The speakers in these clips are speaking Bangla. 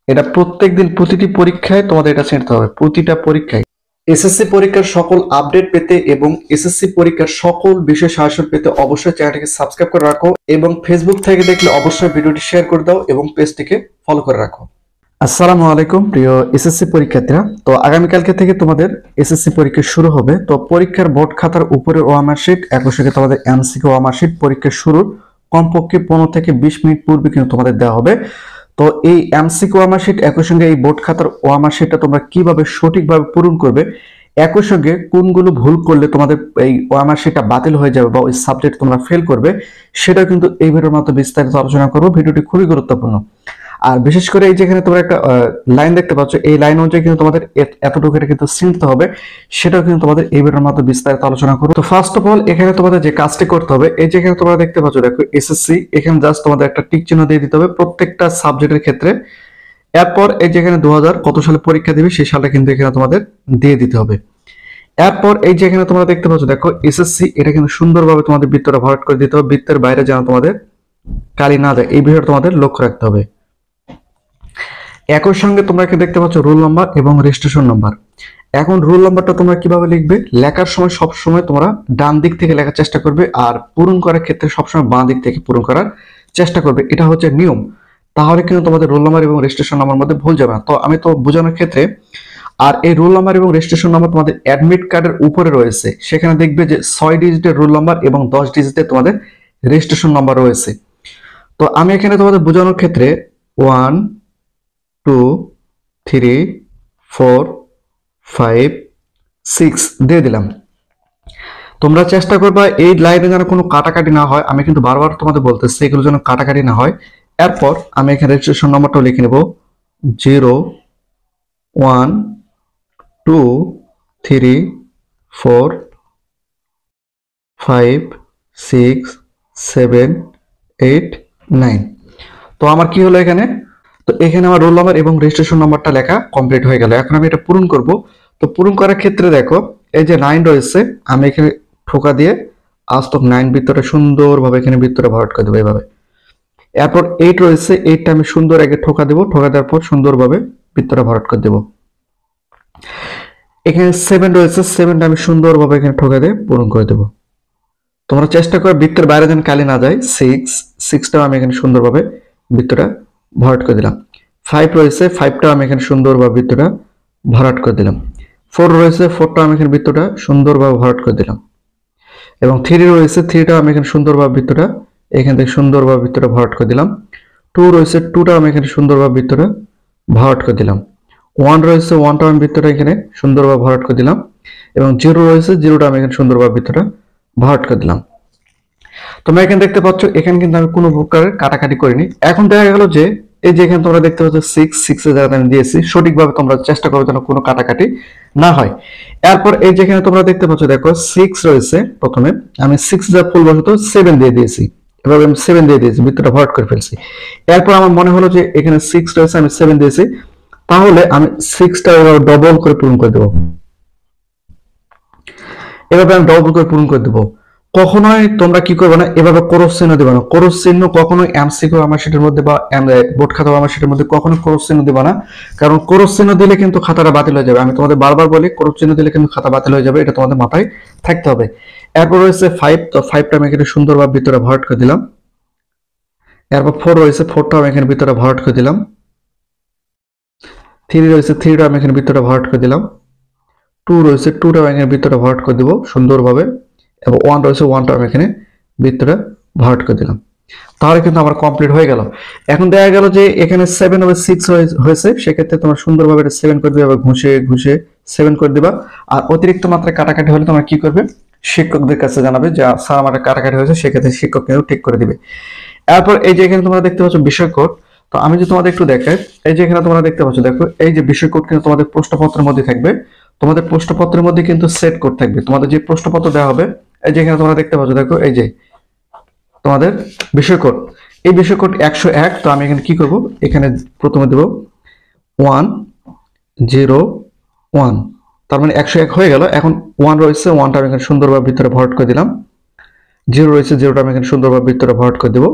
এটা প্রত্যেকদিন প্রতিটি পরীক্ষায় তোমাদের এটা ছেড়তে হবে, প্রতিটা পরীক্ষায়। এসএসসি পরীক্ষার সকল আপডেট পেতে এবং এসএসসি পরীক্ষার সকল বিষয় সাহায্য পেতে অবশ্যই চ্যানেলটিকে সাবস্ক্রাইব করে রাখো এবং ফেসবুক থেকে দেখলে অবশ্যই ভিডিওটি শেয়ার করে দাও এবং পেজটিকে ফলো করে রাখো। আসসালামু আলাইকুম প্রিয় এসএসসি পরীক্ষার্থীরা। তো আগামীকালকে থেকে তোমাদের এসএসসি পরীক্ষা শুরু হবে। তো পরীক্ষার বোর্ড খাতার উপরে ওয়ামার শিট, একই সঙ্গে তোমাদের এমসিকিউ ওয়ামার শিট পরীক্ষা শুরুর কমপক্ষে 15 থেকে 20 মিনিট পূর্বে কিন্তু তোমাদের দেওয়া হবে। তো এই এমসিকিউ ওয়ামার শিট একই সঙ্গে এই বোর্ড খাতার ওয়ামার শিটটা তোমরা কিভাবে সঠিকভাবে পূরণ করবে, একই সঙ্গে কোনগুলো ভুল করলে তোমাদের এই ওয়ামার শিটটা বাতিল হয়ে যাবে বা ওই সাবজেক্ট তোমরা ফেল করবে, সেটা কিন্তু এই ভিডিওর মতো বিস্তারিত আলোচনা করবো। ভিডিওটি খুবই গুরুত্বপূর্ণ। আর বিশেষ করে এই যেখানে তোমরা একটা লাইন দেখতে পাচ্ছ, এই লাইন অনুযায়ী কিন্তু তোমাদের এতটুকু এটা কিন্তু চিনতে হবে, সেটাও কিন্তু তোমাদের এই ভিডিওর মতো বিস্তারিত আলোচনা করবো। তো ফার্স্ট অফ অল এখানে তোমাদের যে কাজটি করতে হবে, এই যেখানে তোমরা দেখতে পাচ্ছ, দেখো এসএসসি, এখানে জাস্ট তোমাদের একটা টিক চিহ্ন দিয়ে দিতে হবে প্রত্যেকটা সাবজেক্টের ক্ষেত্রে। এরপর এই যেখানে 2000 কত সালে পরীক্ষা দিবে সেই সালটা কিন্তু এখানে তোমাদের দিয়ে দিতে হবে। এরপর এই যেখানে তোমরা দেখতে পাচ্ছ, দেখো এসএসসি, এটা কিন্তু সুন্দরভাবে তোমাদের বৃত্তটা ভরাট করে দিতে হবে, বৃত্তের বাইরে যেন তোমাদের কালি না যায় এই বিষয়টা তোমাদের লক্ষ্য রাখতে হবে। একই সঙ্গে তোমরা এখানে দেখতে পাচ্ছ রোল নাম্বার এবং রেজিস্ট্রেশন নাম্বার। এখন রোল নাম্বারটা তোমরা কিভাবে লিখবে, লেখার সময় সবসময় তোমরা ডান দিক থেকে লেখার চেষ্টা করবে, আর পূরণ করার ক্ষেত্রে সবসময় বাঁ দিক থেকে পূরণ করার চেষ্টা করবে, এটা হচ্ছে নিয়ম। তাহলে কিন্তু তোমাদের রোল নাম্বার এবং রেজিস্ট্রেশন নাম্বার মধ্যে ভুল যাবে না। তো আমি তো বোঝানোর ক্ষেত্রে, আর এই রোল নাম্বার এবং রেজিস্ট্রেশন নাম্বার তোমাদের অ্যাডমিট কার্ডের উপরে রয়েছে, সেখানে দেখবে যে 6 ডিজিটের রোল নাম্বার এবং 10 ডিজিটের তোমাদের রেজিস্ট্রেশন নাম্বার রয়েছে। তো আমি এখানে তোমাদের বোঝানোর ক্ষেত্রে 1 2 3 4 5 6 দিয়ে দিলাম। তোমরা চেষ্টা করবা এই লাইনে যেন কোনো কাটাকাটি না হয়, আমি কিন্তু বারবার তোমাদের বলতেছি এগুলো যেন কাটাকাটি না হয়। এরপর আমি এখানে রেজিস্ট্রেশন নাম্বারটাও লিখে নেব, 0 1 2 3 4 5 6 7 8 9। তো আমার কি হলো এখানে, তো এখানে আমার রোল নাম্বার এবং রেজিস্ট্রেশন নাম্বারটা লেখা কমপ্লিট হয়ে গেল। এখন আমি এটা পূরণ করব। তো পূরণ করার ক্ষেত্রে দেখো এই যে 9 রয়েছে, আমি এখানে ঠোকা দিয়ে আস্তক 9 বৃত্তটা সুন্দরভাবে এখানে বৃত্তটা ভরাট করে দেবো এইভাবে। এরপর 8 রয়েছে, 8টা আমি সুন্দর আগে ঠোকা দেবো, ঠোকা দেওয়ার পর সুন্দরভাবে বৃত্তটা ভরাট করে দেবো। এখানে 7 রয়েছে, 7টা আমি সুন্দরভাবে এখানে ঠোকা দিয়ে পূরণ করে দেবো। তোমরা চেষ্টা করো বৃত্তের বাইরে যেন কালি না যায়। 6টাও আমি এখানে সুন্দরভাবে বৃত্তটা ভরাট করে দিলাম। 5 রয়েছে, 5টাও আমি এখানে সুন্দরভাবে বৃত্তটা ভরাট করে দিলাম। 4 রয়েছে, 4টাও আমি এখানে বৃত্তটা সুন্দরভাবে ভরাট করে দিলাম। এবং 3 রয়েছে, 3টাও আমি এখানে সুন্দরভাবে বৃত্তটা এখান থেকে সুন্দরভাবে বৃত্তটা ভরাট করে দিলাম। 2 রয়েছে, 2টাও আমি এখানে সুন্দরভাবে বৃত্তটা ভরাট করে দিলাম। 1 রয়েছে, 1টাও আমি বৃত্তটা এখানে সুন্দরভাবে ভরাট করে দিলাম। এবং 0 রয়েছে, 0টা আমি এখানে সুন্দরভাবে বৃত্তটা ভরাট করে দিলাম। তোমরা এখানে দেখতে পাচ্ছ এখানে কিন্তু আমি কোনো প্রকারের কাটাকাটি করিনি। এখন দেখা গেল যে এই যে এখানে তোমরা দেখতে পাচ্ছ 6 এর জায়গায় আমি দিয়েছি, সঠিকভাবে তোমরা চেষ্টা করবে যেন কোনো কাটাকাটি না হয়। এরপর এই যেখানে তোমরা দেখতে পাচ্ছ, দেখো 6 রয়েছে, প্রথমে আমি 6 যা ফুল বসত 7 দিয়ে দিয়েছি, এভাবে আমি 7 দিয়ে দিয়েছি, বৃত্তটা ভরাট করে ফেলছি। এরপর আমার মনে হলো যে এখানে 6 রয়েছে, আমি 7 দিয়েছি, তাহলে আমি 6টা এভাবে ডবল করে পূরণ করে দেবো। এভাবে আমি ডবল করে পূরণ করে দেবো। কখনোই তোমরা কি করবে না, এভাবে ক্রস চিহ্ন দেবে না। ক্রস চিহ্ন কখনোই এমসিকিউ আমার শিটের মধ্যে বা বোর্ড খাতা আমার শিটের মধ্যে কখনো ক্রস চিহ্ন দেবে না, কারণ ক্রস চিহ্ন দিলে কিন্তু খাতাটা বাতিল হয়ে যাবে। আমি তোমাদের বারবার বলি ক্রস চিহ্ন দিলে কিন্তু খাতা বাতিল হয়ে যাবে, এটা তোমাদের মাথায় থাকতে হবে। এরপর রয়েছে 5, তো 5টা আমি এখানে সুন্দরভাবে ভিতরে ভরাট করে দিলাম। এরপর 4 রয়েছে, 4টাও আমি এখানে ভিতরে ভরাট করে দিলাম। 3 রয়েছে, 3টা আমি এখানে ভিতরে ভরাট করে দিলাম। 2 রয়েছে, 2টাও আমি এখানে ভিতরে ভরাট করে দেবো সুন্দরভাবে। এবং 1 রয়েছে, 1টা আমি এখানে ভিতরে ভরাট করে দিলাম। তাহলে কিন্তু আমার কমপ্লিট হয়ে গেল। এখন দেখা গেল যে এখানে 7 over 6 হয়েছে, সেক্ষেত্রে তোমার সুন্দরভাবে এটা 7 করে দিবা, ঘুষে ঘুষে 7 করে দিবা। আর অতিরিক্ত মাত্রায় কাটাকাটি হলে তোমরা কি করবে, শিক্ষকদের কাছে জানাবে যে স্যার আমার কাটাকাটি হয়েছে, সেক্ষেত্রে শিক্ষক কিন্তু ঠিক করে দিবে। এরপর এই যে এখানে তোমরা দেখতে পাচ্ছ বিষয় কোড। তো আমি যদি তোমাদের একটু দেখাই, এই যে এখানে তোমরা দেখতে পাচ্ছ, দেখো এই যে বিষয় কোড কিন্তু তোমাদের প্রশ্নপত্রের মধ্যে থাকবে। তোমাদের প্রশ্নপত্রের মধ্যে কিন্তু সেট কোড থাকবে। তোমাদের যে প্রশ্নপত্র দেওয়া হবে, এই যে এখানে তোমরা দেখতে পাচ্ছ, দেখো এই যে তোমাদের বিষয় কোড, এই বিষয় কোড 101। তো আমি এখানে কি করব, এখানে প্রথমে দেব 101, তার মানে 101 হয়ে গেল। এখন 1 রয়েছে, 1টা আমি এখানে সুন্দরভাবে ভিতরে ভরাট করে দিলাম। 0 রয়েছে, 0টা আমি এখানে সুন্দরভাবে ভিতরে ভরাট করে দেব।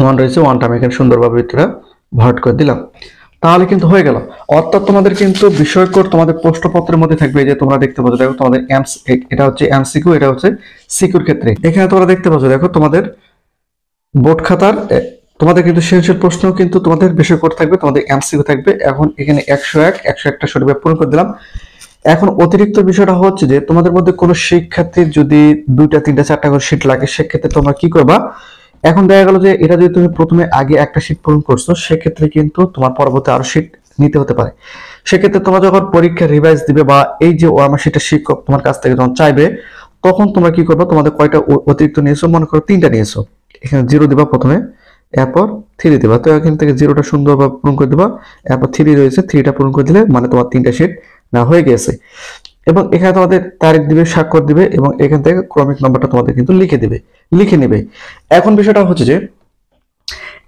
1 রয়েছে, 1টা আমি এখানে সুন্দরভাবে ভিতরে ভরাট করে দিলাম। তাহলে কিন্তু হয়ে গেল। অর্থাৎ তোমাদের কিন্তু বিষয়কর তোমাদের প্রশ্নপত্রের মধ্যে থাকবে, এই যে তোমরা দেখতে পাচ্ছ, দেখো তোমাদের এটা হচ্ছে এমসিকিউ, এটা হচ্ছে সিকিউর ক্ষেত্রে। এখানে তোমরা দেখতে পাচ্ছ, দেখো তোমাদের বোর্ড খাতার তোমাদের কিন্তু সৃজনশীল প্রশ্ন কিন্তু তোমাদের বিষয়কর থাকবে, তোমাদের এমসিকিউ থাকবে। এখন এখানে 101টা সঠিকভাবে পূরণ করে দিলাম। এখন অতিরিক্ত বিষয়টা হচ্ছে যে তোমাদের মধ্যে কোনো শিক্ষার্থীর যদি 2টা 3টা 4টা করে শীট লাগে, সেক্ষেত্রে তোমরা কি করবা? এখন দেখা গেল যে এটা যদি তুমি প্রথমে আগে একটা শীট পূরণ করছো, সেক্ষেত্রে কিন্তু তোমার পরবর্তী আরো শীট নিতে হতে পারে। সেক্ষেত্রে তোমরা যখন পরীক্ষা রিভাইজ দিবে বা এই যে আমার সেটা শিক্ষক তোমার কাছ থেকে যখন চাইবে, তখন তোমরা কি করবে? তোমাদের কয়টা অতিরিক্ত নিয়েছো, মনে করো 3টা নিয়েছো, এখানে 0 দিবা প্রথমে, এরপর 3 দিবা। তো এখান থেকে 0টা সুন্দরভাবে পূরণ করে দিবা, এরপর 3 রয়েছে, 3টা পূরণ করে দিলে মানে তোমার 3টা শীট না হয়ে গেছে। এবং এখানে তোমাদের তারিখ দিবে, স্বাক্ষর দিবে, এবং এখান থেকে ক্রমিক নম্বরটা তোমাদের কিন্তু লিখে নেবে। এখন বিষয়টা হচ্ছে যে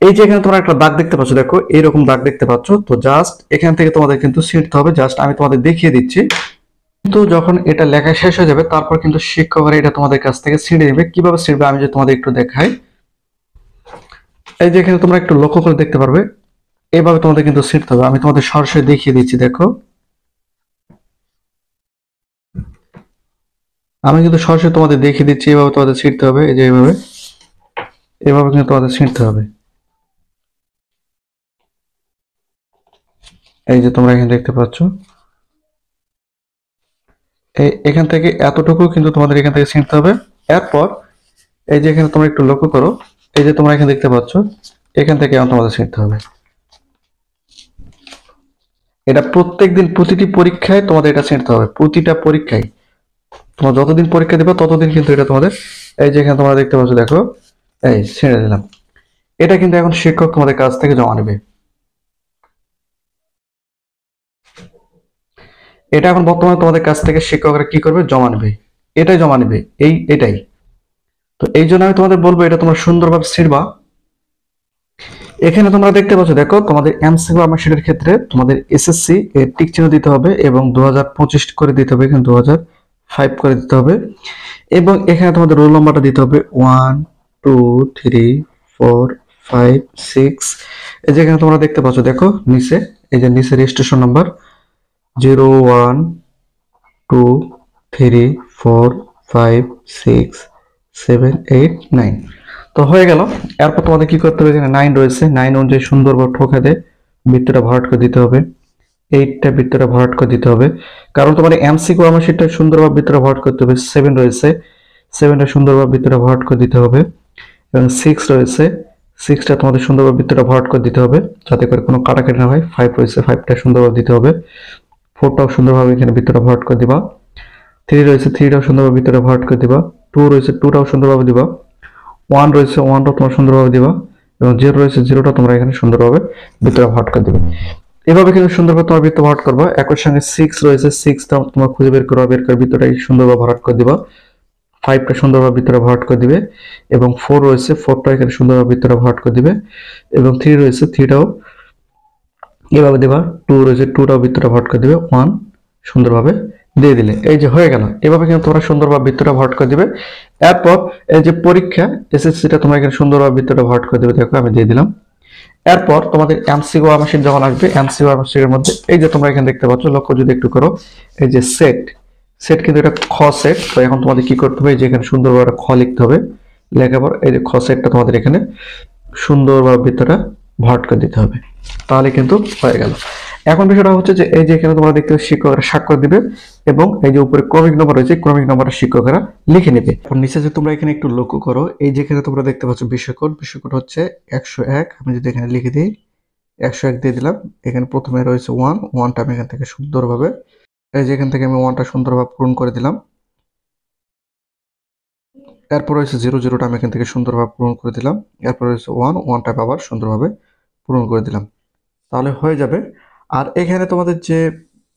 এই যে এখানে তোমরা একটা দাগ দেখতে পাচ্ছ, দেখো এইরকম দাগ দেখতে পাচ্ছ, তো জাস্ট এখান থেকে তোমাদের কিন্তু ছিঁড়তে হবে। জাস্ট আমি তোমাদের দেখিয়ে দিচ্ছি। কিন্তু যখন এটা লেখা শেষ হয়ে যাবে, তারপর কিন্তু শিক্ষকরা এটা তোমাদের কাছ থেকে ছিঁড়ে নেবে। কিভাবে ছিঁড়বে আমি যে তোমাদের একটু দেখাই। এই যে এখানে তোমরা একটু লক্ষ্য করে দেখতে পারবে, এইভাবে তোমাদের কিন্তু ছিঁড়তে হবে। আমি তোমাদের সরাসরি দেখিয়ে দিচ্ছি, দেখো আমি কিন্তু সরাসরি তোমাদের দেখিয়ে দিচ্ছি। এভাবে তোমাদের ছিঁড়তে হবে, এই যে এভাবে কিন্তু তোমাদের ছিঁড়তে হবে। এই যে তোমরা এখানে দেখতে পাচ্ছ, এখান থেকে এতটুকু কিন্তু তোমাদের এখান থেকে ছিঁড়তে হবে। এরপর এই যে এখানে তোমরা একটু লক্ষ্য করো, এই যে তোমরা এখানে দেখতে পাচ্ছ, এখান থেকে তোমাদের ছিঁড়তে হবে। এটা প্রত্যেকদিন প্রতিটি পরীক্ষায় তোমাদের এটা ছিঁড়তে হবে, প্রতিটা পরীক্ষায়। তোমরা যতদিন পরীক্ষা দিবে ততদিন কিন্তু এটা তোমাদের, এই যে এখানে তোমরা দেখতে পাচ্ছ, দেখো এই ছিঁড়ে দিলাম। এটা কিন্তু এখন শিক্ষক তোমাদের কাছ থেকে জমা নেবে। এটা এখন বর্তমানে তোমাদের কাছ থেকে শিক্ষকরা কি করবে? জমা নেবে। এটাই জমা নেবে, এটাই। তো এই জন্য আমি তোমাদের বলবো এটা তোমরা সুন্দরভাবে ছিঁড়বা। এখানে তোমরা দেখতে পাচ্ছ, দেখো তোমাদের এমসিকিউ মার্কশিটের ক্ষেত্রে তোমাদের এসএসসি এর টিক চিহ্ন দিতে হবে, এবং 2025 করে দিতে হবে, কিন্তু 2005 করে দিতে হবে। এবং এখানে তোমাদের রোল নাম্বারটা দিতে হবে 1 2 3 4 5 6। এই যে এখানে তোমরা দেখতে পাচ্ছ, দেখো নিচে, এই যে নিচে রেজিস্ট্রেশন নাম্বার 0 1 2 3 4 5 6 7 8 9। তো হয়ে গেল। এরপর তোমাদের কি করতে হবে? এখানে 9 রয়েছে, 9 অনুযায়ী সুন্দরভাবে ঠোকা দিয়ে বৃত্তটা ভরাট করে দিতে হবে। 8টা বৃত্তটা ভরাট করে দিতে হবে, কারণ তোমার এমসিকিউ আমার সেটা সুন্দরভাবে বৃত্তটা ভরাট করতে হবে। 7 রয়েছে, 7টা সুন্দরভাবে বৃত্তটা ভরাট করে দিতে হবে। এবং 6 রয়েছে, 6টা তোমাদের সুন্দরভাবে বৃত্তটা ভরাট করে দিতে হবে, যাতে করে কোনো কাটাকাটি না হয়। 5 রয়েছে, 5টা সুন্দরভাবে দিতে হবে। 4টাও সুন্দরভাবে এখানে বৃত্তটা ভরাট করে দিবা। 3 রয়েছে, 3টাও সুন্দরভাবে বৃত্তটা ভরাট করে দিবা। 2 রয়েছে, 2টাও সুন্দরভাবে দিবা। 1 রয়েছে, 1টাও তোমরা সুন্দরভাবে দিবা। এবং 0 রয়েছে, 0টা তোমরা এখানে সুন্দরভাবে বৃত্তটা ভরাট করে দিবে। এভাবে কিন্তু সুন্দরভাবে তোমার বৃত্ত ভরাট করবা। একই সঙ্গে 6 রয়েছে, 6টা তোমরা খুঁজে বের করবা, বের করে বৃত্তটা সুন্দরভাবে ভরাট করে দিবা। 5টা সুন্দরভাবে বৃত্তটা ভরাট করে দিবে। এবং 4 রয়েছে, 4টা এখানে সুন্দরভাবে বৃত্তটা ভরাট করে দিবে। এবং 3 রয়েছে, 3টাও এভাবে দিবা। 2 রয়েছে, 2টাও বৃত্তটা ভরাট করে দিবে। 1 সুন্দরভাবে দিয়ে দিলে, এই যে হয়ে গেল। এভাবে কিন্তু তোমরা সুন্দরভাবে বৃত্তটা ভরাট করে দিবে। এরপর এই যে পরীক্ষা এসএসসিটা তোমরা এখানে সুন্দরভাবে বৃত্তটা ভরাট করে দিবে, দেখো আমি দিয়ে দিলাম। এরপর তোমাদের এমসিকিউ মার্কশিট যখন আসবে, এমসিকিউ মার্কশিটের মধ্যে এই যে তোমরা এখানে দেখতে পাচ্ছ, লক্ষ্য যদি একটু করো, এই যে সেট, কিন্তু এটা খ সেট। তো এখন তোমাদের কি করতে হবে? যে এখানে সুন্দরভাবে খ লিখতে হবে। লেখার পর এই যে খ সেটটা তোমাদের এখানে সুন্দরভাবে ভিতরটা ভরাট করে দিতে হবে, তাহলে কিন্তু হয়ে গেল। এখন বিষয়টা হচ্ছে যে এই যে এখানে তোমরা দেখতে পাচ্ছ, শিক্ষকরা স্বাক্ষর দিবে, এবং এই যে উপরে ক্রমিক নম্বর রয়েছে, ক্রমিক নম্বরটা শিক্ষকরা লিখে নেবে। নিচে যে তোমরা এখানে একটু লক্ষ্য করো, এই যেখানে তোমরা দেখতে পাচ্ছ বিষয়কোড হচ্ছে 101। আমি যদি এখানে লিখে দিই 101 দিয়ে দিলাম। এখানে প্রথমে রয়েছে 1টা আমি এখান থেকে সুন্দরভাবে, এই যে এখান থেকে আমি 1টা সুন্দরভাবে পূরণ করে দিলাম। এরপর রয়েছে 0টা আমি এখান থেকে সুন্দরভাবে পূরণ করে দিলাম। এরপর রয়েছে 1টা আবার সুন্দরভাবে পূরণ করে দিলাম, তাহলে হয়ে যাবে। আর এখানে তোমাদের যে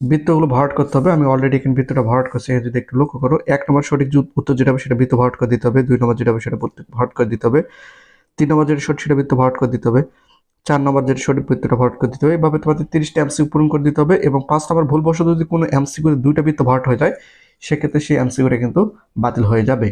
বৃত্তগুলো ভরাট করতে হবে, আমি অলরেডি এখানে বৃত্তটা ভরাট করছি। যদি একটু লক্ষ্য করো, 1 নম্বর সঠিক উত্তর যেটা হবে সেটা বৃত্ত ভরাট করে দিতে হবে। 2 নম্বর যেটা হবে সেটা ভরাট করে দিতে হবে। 3 নম্বর যেটা সঠিক সেটা বৃত্ত ভরাট করে দিতে হবে। 4 নম্বর যেটা সঠিক বৃত্তটা ভরাট করে দিতে হবে। এভাবে তোমাদের 30টা এমসিকিউ পূরণ করে দিতে হবে। এবং 5 নম্বর ভুলবশত যদি কোনো এমসিকিউ 2টা বৃত্ত ভরাট হয়ে যায়, সেক্ষেত্রে সেই এমসিকিউটা কিন্তু বাতিল হয়ে যাবে।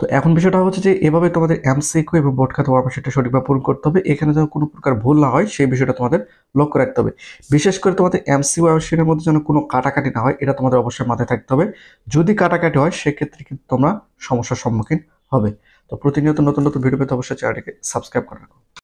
তো এখন বিষয়টা হচ্ছে যে এভাবে তোমাদের এমসিকিউ এবং বোর্ড খাতা ওয়ার্কশিটটা সঠিকভাবে পূরণ করতে হবে। এখানে যেন কোনো প্রকার ভুল না হয় সেই বিষয়টা তোমাদের লক্ষ্য রাখতে হবে। বিশেষ করে তোমাদের এমসিকিউ কোয়েশ্চেনের মধ্যে যেন কোনো কাটাকাটি না হয়, এটা তোমাদের অবশ্যই মাথায় থাকতে হবে। যদি কাটাকাটি হয় সেক্ষেত্রে কিন্তু তোমরা সমস্যার সম্মুখীন হবে। তো প্রতিনিয়ত নতুন নতুন ভিডিও পেতে অবশ্যই চ্যানেলটিকে সাবস্ক্রাইব করে রাখো।